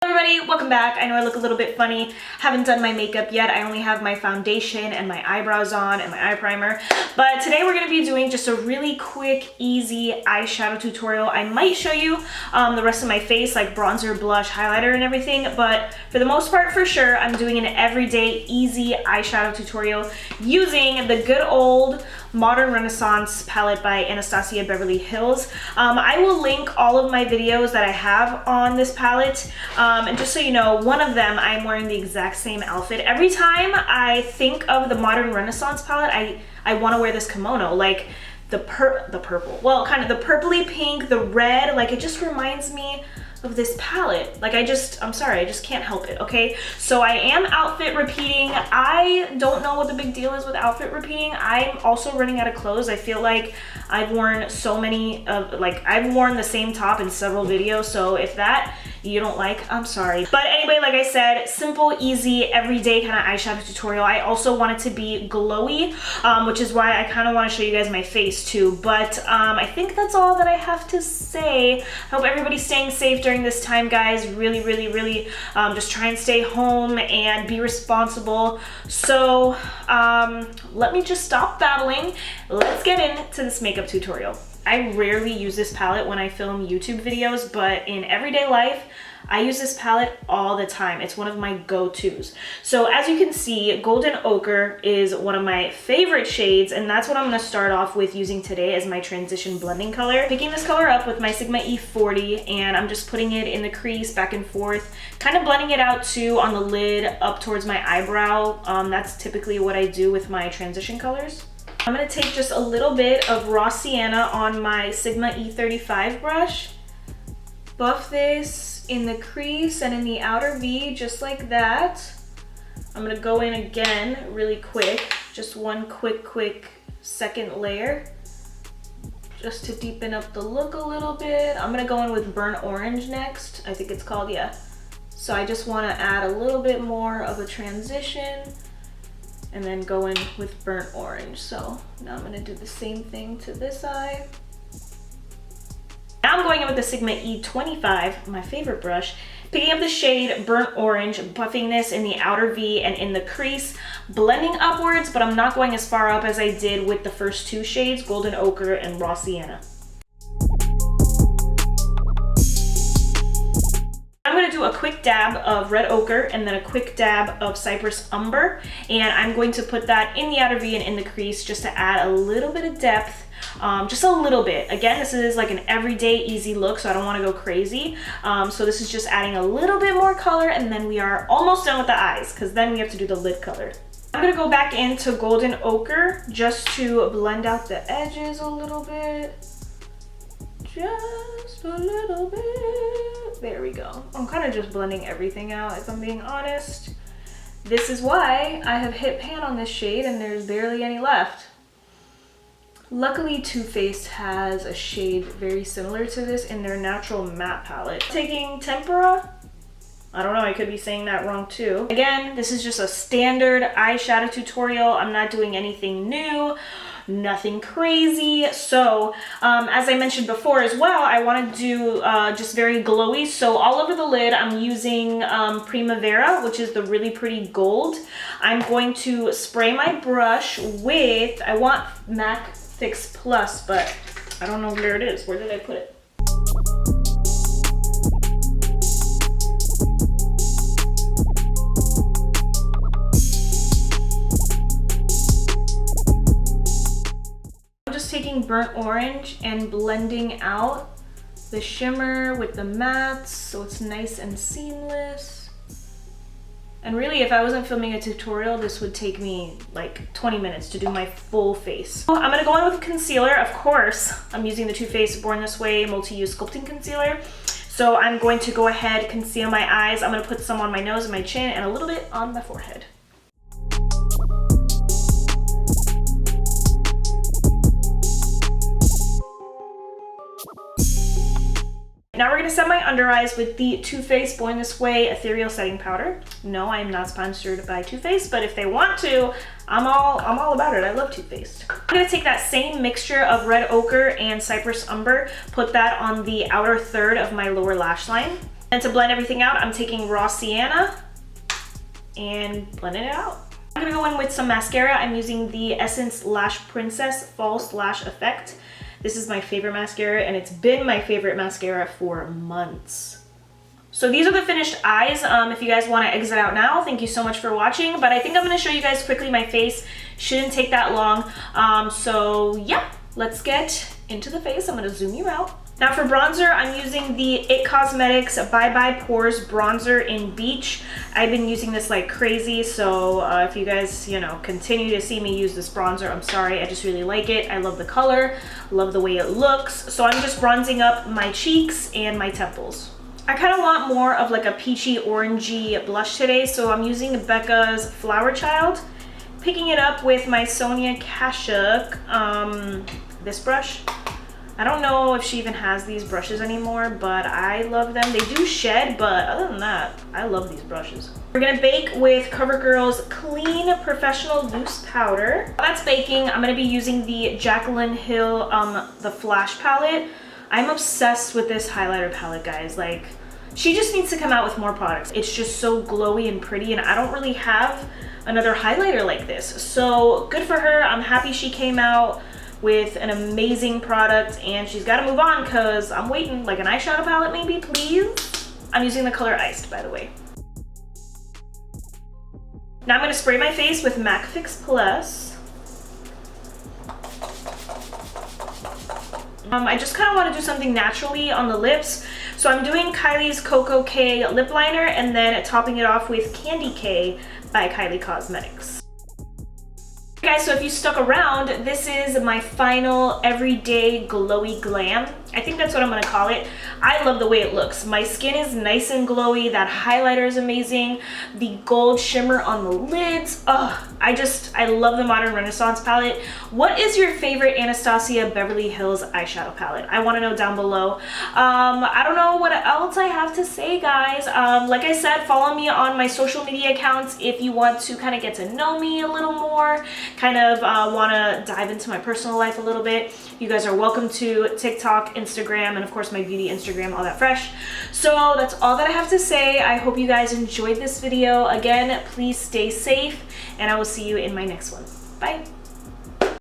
Everybody, welcome back. I know I look a little bit funny. Haven't done my makeup yet. I only have my foundation and my eyebrows on and my eye primer. But today we're going to be doing just a really quick, easy eyeshadow tutorial. I might show you the rest of my face, like bronzer, blush, highlighter, and everything. But for the most part, for sure, I'm doing an everyday, easy eyeshadow tutorial using the good old Modern Renaissance palette by Anastasia Beverly Hills. I will link all of my videos that I have on this palette. And just so you know, one of them, I'm wearing the exact same outfit. Every time I think of the Modern Renaissance palette, I want to wear this kimono, like the purple. Well, kind of the purpley pink, the red, like it just reminds me of this palette. Like I'm sorry, I just can't help it, okay? So I am outfit repeating. I don't know what the big deal is with outfit repeating. I'm also running out of clothes. I feel like I've worn so many I've worn the same top in several videos, so if that you don't like, I'm sorry. But anyway, like I said, simple, easy, everyday kind of eyeshadow tutorial. I also want it to be glowy, which is why I kind of want to show you guys my face too. But I think that's all that I have to say. Hope everybody's staying safe during this time, guys. Really, really, really just try and stay home and be responsible. So let me just stop babbling. Let's get into this makeup tutorial. I rarely use this palette when I film YouTube videos, but in everyday life, I use this palette all the time. It's one of my go-tos. So as you can see, Golden Ochre is one of my favorite shades, and that's what I'm gonna start off with using today as my transition blending color. Picking this color up with my Sigma E40, and I'm just putting it in the crease back and forth, kind of blending it out too on the lid up towards my eyebrow. That's typically what I do with my transition colors. I'm going to take just a little bit of raw sienna on my Sigma E35 brush, buff this in the crease and in the outer V just like that. I'm going to go in again really quick, just one quick second layer just to deepen up the look a little bit. I'm going to go in with burnt orange next, I think it's called, yeah. So I just want to add a little bit more of a transition and then go in with burnt orange. So now I'm gonna do the same thing to this eye. Now I'm going in with the Sigma E25, my favorite brush, picking up the shade burnt orange, buffing this in the outer V and in the crease, blending upwards, but I'm not going as far up as I did with the first two shades, Golden Ochre and Raw Sienna. I'm going to do a quick dab of red ochre and then a quick dab of cypress umber, and I'm going to put that in the outer V and in the crease just to add a little bit of depth, just a little bit. Again, this is like an everyday easy look, so I don't want to go crazy. So this is just adding a little bit more color, and then we are almost done with the eyes because then we have to do the lid color. I'm going to go back into Golden Ochre just to blend out the edges a little bit. Just a little bit. There we go. I'm kind of just blending everything out, if I'm being honest. This is why I have hit pan on this shade and there's barely any left. Luckily, Too Faced has a shade very similar to this in their natural matte palette. Taking Tempera. I don't know, I could be saying that wrong too. Again, this is just a standard eyeshadow tutorial. I'm not doing anything new, nothing crazy. So as I mentioned before as well, I want to do just very glowy. So all over the lid, I'm using Primavera, which is the really pretty gold. I'm going to spray my brush with, I want MAC Fix Plus, but I don't know where it is. Where did I put it? Taking burnt orange and blending out the shimmer with the mattes so it's nice and seamless. And really, if I wasn't filming a tutorial, this would take me like 20 minutes to do my full face. So I'm gonna go in with concealer. Of course, I'm using the Too Faced Born This Way multi-use sculpting concealer. So I'm going to go ahead, conceal my eyes. I'm gonna put some on my nose and my chin and a little bit on my forehead. Now we're gonna set my under eyes with the Too Faced Born This Way Ethereal Setting Powder. No, I am not sponsored by Too Faced, but if they want to, I'm all about it. I love Too Faced. I'm gonna take that same mixture of red ochre and cypress umber, put that on the outer third of my lower lash line. And to blend everything out, I'm taking raw sienna and blending it out. I'm gonna go in with some mascara. I'm using the Essence Lash Princess False Lash Effect. This is my favorite mascara, and it's been my favorite mascara for months. So these are the finished eyes. If you guys want to exit out now, thank you so much for watching. But I think I'm going to show you guys quickly my face. Shouldn't take that long. So yeah, let's get into the face. I'm going to zoom you out. Now for bronzer, I'm using the It Cosmetics Bye Bye Pores Bronzer in Beach. I've been using this like crazy, so if you guys, you know, continue to see me use this bronzer, I'm sorry, I just really like it. I love the color, love the way it looks. So I'm just bronzing up my cheeks and my temples. I kind of want more of like a peachy orangey blush today, so I'm using Becca's Flowerchild. Picking it up with my Sonia Kashuk, this brush. I don't know if she even has these brushes anymore, but I love them. They do shed, but other than that, I love these brushes. We're gonna bake with CoverGirl's Clean Professional Loose Powder. While that's baking, I'm gonna be using the Jaclyn Hill, the Flash palette. I'm obsessed with this highlighter palette, guys. Like, she just needs to come out with more products. It's just so glowy and pretty, and I don't really have another highlighter like this. So good for her. I'm happy she came out with an amazing product, and she's got to move on because I'm waiting. Like an eyeshadow palette maybe, please. I'm using the color Iced, by the way. Now I'm going to spray my face with MAC Fix Plus. I just kind of want to do something naturally on the lips, so I'm doing Kylie's Coco K lip liner and then topping it off with Candy K by Kylie Cosmetics. Guys, so if you stuck around, this is my final everyday glowy glam. I think that's what I'm gonna call it. I love the way it looks. My skin is nice and glowy. That highlighter is amazing. The gold shimmer on the lids. Oh, I love the Modern Renaissance palette. What is your favorite Anastasia Beverly Hills eyeshadow palette? I wanna know down below. I don't know what else I have to say, guys. Like I said, follow me on my social media accounts if you want to kind of get to know me a little more, kind of want to dive into my personal life a little bit. You guys are welcome to TikTok, Instagram, and of course my beauty Instagram, AllThatFresh. So that's all that I have to say. I hope you guys enjoyed this video. Again, please stay safe, and I will see you in my next one. Bye.